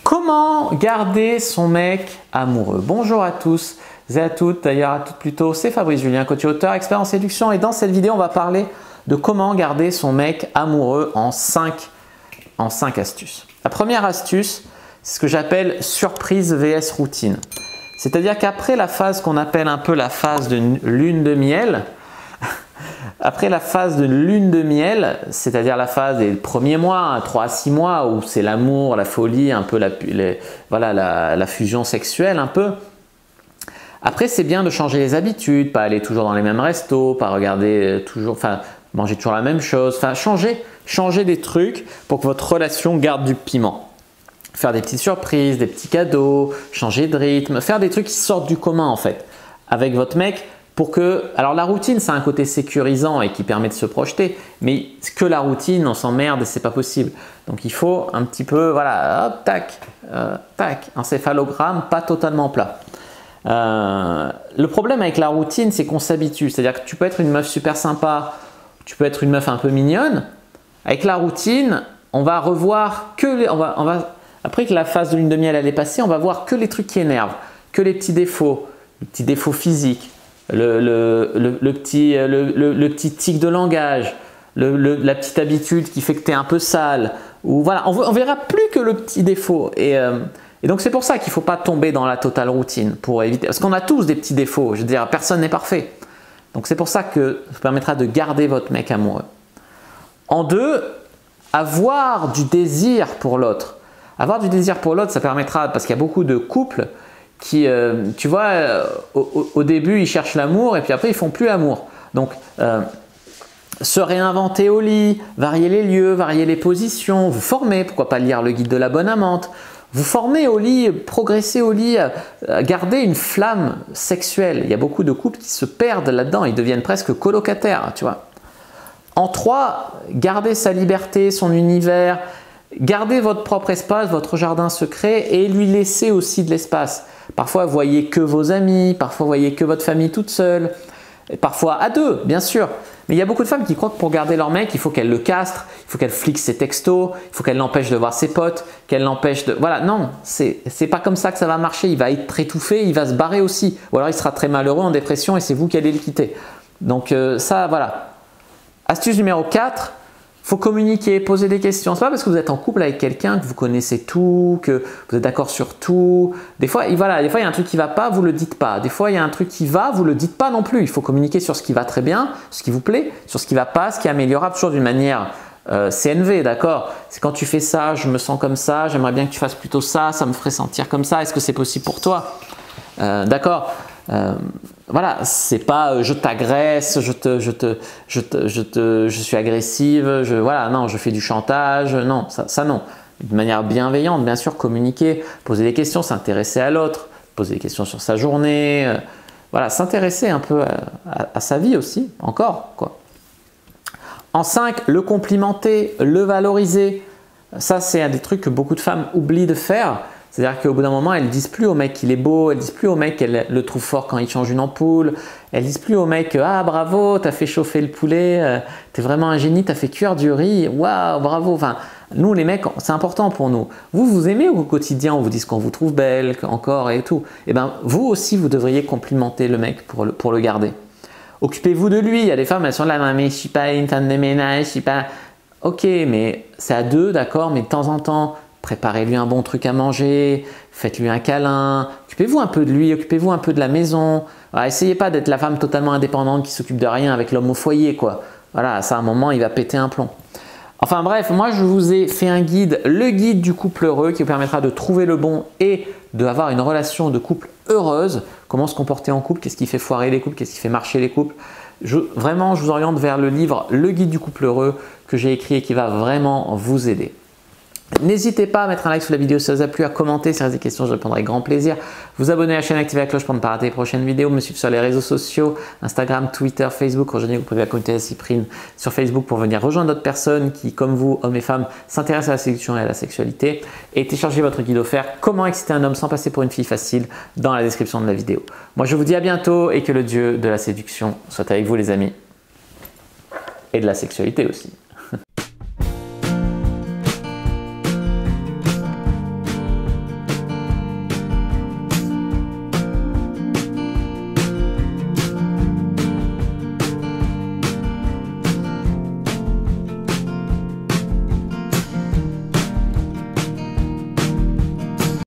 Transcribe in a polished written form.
Comment garder son mec amoureux? Bonjour à tous et à toutes, d'ailleurs à toutes plutôt, c'est Fabrice Julien, coach et auteur, expert en séduction, et dans cette vidéo on va parler de comment garder son mec amoureux en 5 astuces. La première astuce, c'est ce que j'appelle surprise vs routine. C'est-à-dire qu'après la phase qu'on appelle un peu la phase de lune de miel, c'est-à-dire la phase des premiers mois, 3 à 6 mois, où c'est l'amour, la folie, un peu la fusion sexuelle un peu. Après, c'est bien de changer les habitudes, pas aller toujours dans les mêmes restos, pas regarder toujours, manger toujours la même chose, changer des trucs pour que votre relation garde du piment. Faire des petites surprises, des petits cadeaux, changer de rythme, faire des trucs qui sortent du commun en fait avec votre mec. Pour que, alors la routine, c'est un côté sécurisant et qui permet de se projeter, mais que la routine, on s'emmerde et c'est pas possible. Donc il faut un petit peu, voilà, hop, tac, encéphalogramme, pas totalement plat. Le problème avec la routine, c'est qu'on s'habitue. C'est-à-dire que tu peux être une meuf super sympa, tu peux être une meuf un peu mignonne. Avec la routine, on va revoir que après que la phase de lune de miel elle est passée, on va voir que les trucs qui énervent, que les petits défauts physiques. Le petit tic de langage, la petite habitude qui fait que tu es un peu sale. Ou voilà, on verra plus que le petit défaut. Et donc c'est pour ça qu'il ne faut pas tomber dans la totale routine pour éviter. Parce qu'on a tous des petits défauts. Je veux dire, personne n'est parfait. Donc c'est pour ça que ça permettra de garder votre mec amoureux. En 2, avoir du désir pour l'autre. Avoir du désir pour l'autre, ça permettra, parce qu'il y a beaucoup de couples qui, tu vois, au début, ils cherchent l'amour et puis après, ils font plus l'amour. Donc, se réinventer au lit, varier les lieux, varier les positions, vous former, pourquoi pas lire le guide de la bonne amante, vous former au lit, progresser au lit, garder une flamme sexuelle. Il y a beaucoup de couples qui se perdent là-dedans, ils deviennent presque colocataires, tu vois. En 3, garder sa liberté, son univers, garder votre propre espace, votre jardin secret et lui laisser aussi de l'espace. Parfois, voyez que vos amis, parfois, voyez que votre famille toute seule, et parfois à 2, bien sûr. Mais il y a beaucoup de femmes qui croient que pour garder leur mec, il faut qu'elles le castrent, il faut qu'elles fliquent ses textos, il faut qu'elles l'empêchent de voir ses potes, qu'elles l'empêchent de… Voilà, non, c'est pas comme ça que ça va marcher. Il va être étouffé, il va se barrer aussi. Ou alors, il sera très malheureux, en dépression et c'est vous qui allez le quitter. Donc ça, voilà. Astuce numéro 4. Il faut communiquer, poser des questions. Ce n'est pas parce que vous êtes en couple avec quelqu'un que vous connaissez tout, que vous êtes d'accord sur tout. Des fois, voilà, il y a un truc qui ne va pas, vous ne le dites pas. Des fois, il y a un truc qui va, vous ne le dites pas non plus. Il faut communiquer sur ce qui va très bien, ce qui vous plaît, sur ce qui ne va pas, ce qui est améliorable, toujours d'une manière CNV, d'accord? C'est quand tu fais ça, je me sens comme ça, j'aimerais bien que tu fasses plutôt ça, ça me ferait sentir comme ça. Est-ce que c'est possible pour toi? D'accord? Voilà, c'est pas je t'agresse, je suis agressive, voilà, non, je fais du chantage, non, ça non. De manière bienveillante, bien sûr, communiquer, poser des questions, s'intéresser à l'autre, poser des questions sur sa journée, voilà, s'intéresser un peu à sa vie aussi, encore, quoi. En 5, le complimenter, le valoriser. Ça, c'est un des trucs que beaucoup de femmes oublient de faire. C'est-à-dire qu'au bout d'un moment, elles ne disent plus au mec qu'il est beau, elles ne disent plus au mec qu'elle le trouve fort quand il change une ampoule, elles ne disent plus au mec « Ah bravo, tu as fait chauffer le poulet, tu es vraiment un génie, tu as fait cuire du riz, waouh, bravo !» Enfin, nous les mecs, c'est important pour nous. Vous aimez au quotidien, on vous dit qu'on vous trouve belle, encore et tout. Et bien vous aussi, vous devriez complimenter le mec pour le garder. Occupez-vous de lui. Il y a des femmes, elles sont là « Mais je ne suis pas une femme de ménage, je suis pas… » Ok, mais c'est à 2, d'accord, mais de temps en temps… Préparez-lui un bon truc à manger, faites-lui un câlin, occupez-vous un peu de lui, occupez-vous un peu de la maison. Voilà, essayez pas d'être la femme totalement indépendante qui s'occupe de rien avec l'homme au foyer, quoi. Voilà, ça à un moment, il va péter un plomb. Enfin bref, moi je vous ai fait un guide, le guide du couple heureux qui vous permettra de trouver le bon et d'avoir une relation de couple heureuse. Comment se comporter en couple, qu'est-ce qui fait foirer les couples, qu'est-ce qui fait marcher les couples. Vraiment, je vous oriente vers le livre Le guide du couple heureux que j'ai écrit et qui va vraiment vous aider. N'hésitez pas à mettre un like sous la vidéo si ça vous a plu, à commenter si vous avez des questions, je répondrai avec grand plaisir. Vous abonner à la chaîne, activer la cloche pour ne pas rater les prochaines vidéos, me suivre sur les réseaux sociaux, Instagram, Twitter, Facebook. Rejoignez, vous pouvez la communauté de Cyprine sur Facebook pour venir rejoindre d'autres personnes qui, comme vous, hommes et femmes, s'intéressent à la séduction et à la sexualité. Et téléchargez votre guide offert « Comment exciter un homme sans passer pour une fille facile » dans la description de la vidéo. Moi, je vous dis à bientôt et que le dieu de la séduction soit avec vous les amis. Et de la sexualité aussi.